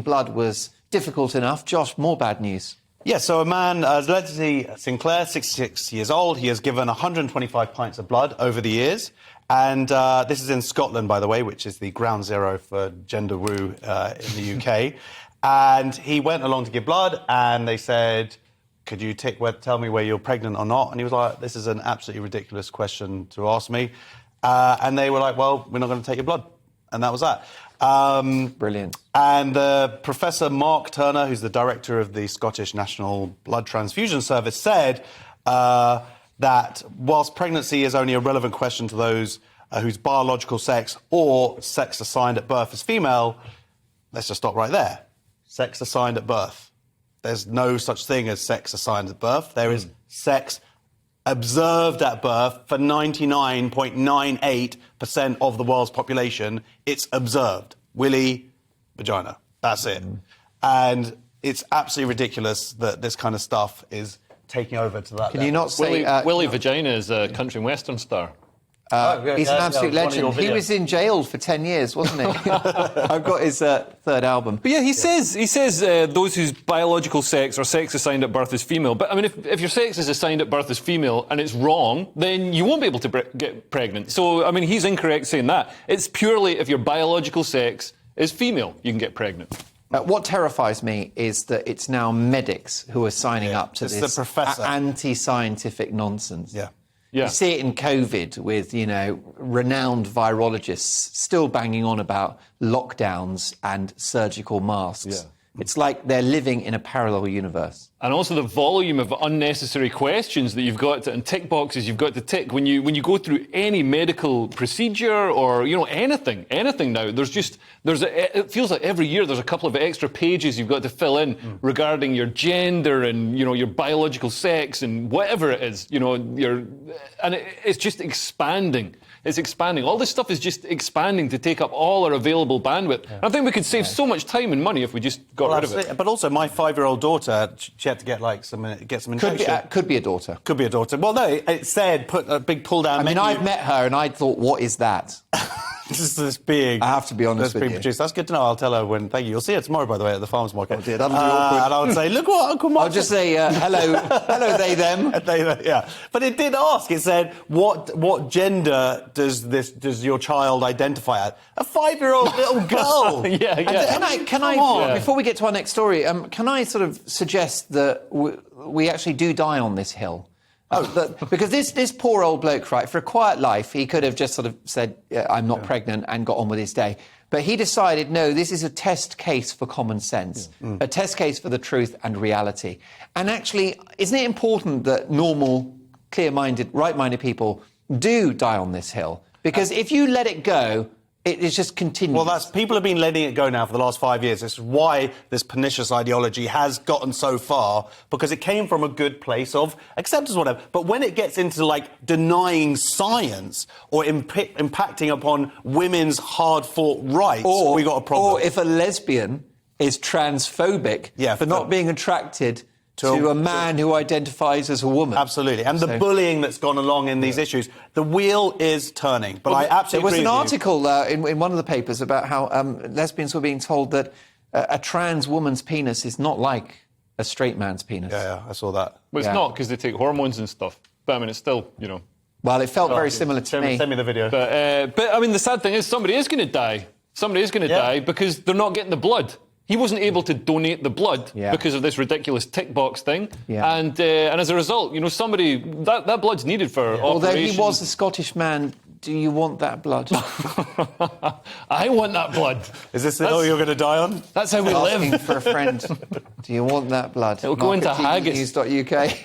blood was difficult enough. Josh, more bad news. Yeah, so a man, Leslie Sinclair, 66 years old, he has given 125 pints of blood over the years. And this is in Scotland, by the way, which is the ground zero for gender woo in the UK. And he went along to give blood, and they said, could you tell me where you're pregnant or not? And he was like, this is an absolutely ridiculous question to ask me. And they were like, well, we're not going to take your blood. And that was that. Brilliant. And Professor Mark Turner, who's the director of the Scottish National Blood Transfusion Service, said that whilst pregnancy is only a relevant question to those whose biological sex or sex assigned at birth is female, let's just stop right there. Sex assigned at birth. There's no such thing as sex assigned at birth. There is sex observed at birth for 99.98% of the world's population. It's observed. Willy, vagina. That's it. And it's absolutely ridiculous that this kind of stuff is taking over to that Can level. you not say... Willy Vagina is a country and western star. He's an absolute legend. He was in jail for 10 years, wasn't he? I've got his third album. But yeah, he says those whose biological sex or sex assigned at birth is female. But I mean, if your sex is assigned at birth as female and it's wrong, then you won't be able to get pregnant. So, I mean, he's incorrect saying that. It's purely if your biological sex is female, you can get pregnant. What terrifies me is that it's now medics who are signing up to this anti-scientific nonsense. Yeah. You see it in COVID with, renowned virologists still banging on about lockdowns and surgical masks. Yeah. It's like they're living in a parallel universe. And also the volume of unnecessary questions that you've got to, and tick boxes you've got to tick when you go through any medical procedure or anything now. It feels like every year there's a couple of extra pages you've got to fill in regarding your gender and your biological sex and whatever it is. It's just expanding. It's expanding. All this stuff is just expanding to take up all our available bandwidth. Yeah. I think we could save so much time and money if we just got rid of it. But also, my 5-year-old daughter, she had to get some injection. Could be a daughter. Could be a daughter. Well, no, it said put a big pull-down menu. I've met her and I thought, what is that? This big... I have to be honest with you. Produced. That's good to know. I'll tell her when... Thank you. You'll see her tomorrow, by the way, at the farmers market. Oh, dear. That'll be awkward. And I would say, look what Uncle Mark... I'll just say, hello, they, them. Yeah. But it did ask. It said, what gender does your child identify as? A 5-year-old little girl. Yeah. Can I before we get to our next story, can I sort of suggest that we actually do die on this hill? Because this poor old bloke, right, for a quiet life, he could have just sort of said, I'm not pregnant and got on with his day. But he decided, no, this is a test case for common sense, a test case for the truth and reality. And actually, isn't it important that normal, clear-minded, right-minded people do die on this hill? Because if you let it go, it is just continuous. Well, people have been letting it go now for the last 5 years. This is why this pernicious ideology has gotten so far, because it came from a good place of acceptance or whatever. But when it gets into, denying science or impacting upon women's hard-fought rights, we got a problem. Or if a lesbian is transphobic for not being attracted to a man who identifies as a woman. Absolutely. And the bullying that's gone along in these issues. The wheel is turning. But I absolutely agree with you. There was an article in one of the papers about how lesbians were being told that a trans woman's penis is not like a straight man's penis. Yeah, I saw that. Well, it's not, because they take hormones and stuff. But, I mean, it's still, Well, it felt very similar to me. Send me the video. But, I mean, the sad thing is somebody is going to die. Somebody is going to die because they're not getting the blood. He wasn't able to donate the blood because of this ridiculous tick box thing. Yeah. And as a result, somebody... That blood's needed for operations. Although he was a Scottish man, do you want that blood? I want that blood. Is this the hill you're going to die on? That's how we live. Asking for a friend. Do you want that blood? It'll go into haggis. Marketingnews.uk.